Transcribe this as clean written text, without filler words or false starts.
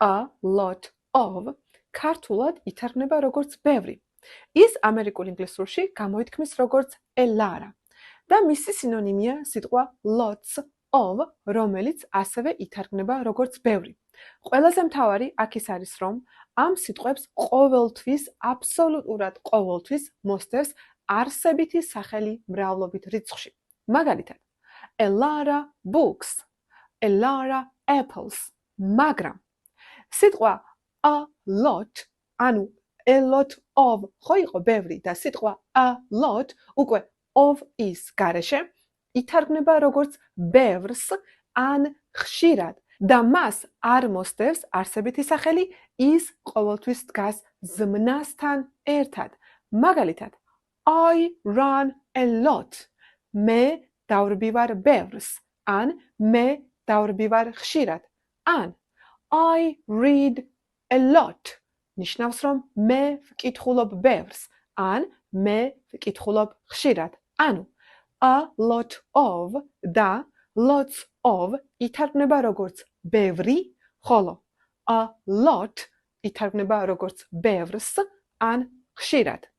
a lot of ქართულად ითარგმნება როგორც ბევრი. ის ამერიკულ ინგლისურში გამოითქმის როგორც a lot და მისი სინონიმია სიტყვა lots of, რომელიც ასევე ითარგმნება როგორც ბევრი. ყველაზე მთავარი აქ ის არის, რომ ამ სიტყვებს ყოველთვის, აბსოლუტურად ყოველთვის მოსდევს არსებითი სახელი მრავლობით რიცხვში. მაგალითად, a lot of books, a lot of apples. მაგრამ სიტყვა a lot, ანუ a lot of ხო იყო ბევრი და სიტყვა a lot უკვე of is გარეშე ითარგმნება როგორც ბევრს ან ხშირად და მას არ მოსდევს არსებითი სახელი, ის ყოველთვის დგას ზმნასთან ერთად. მაგალითად, I run a lot. მე დავრბივარ ბევრს ან მე დავრბივარ ხშირად. ან I read a lot. ნიშნავს, რომ მე ვკითხულობ ბევრს ან მე ვკითხულობ ხშირად. ანუ a lot of და lots of ითარგმნება როგორც ბევრი, ხოლო a lot ითარგმნება როგორც ბევრს ან ხშირად.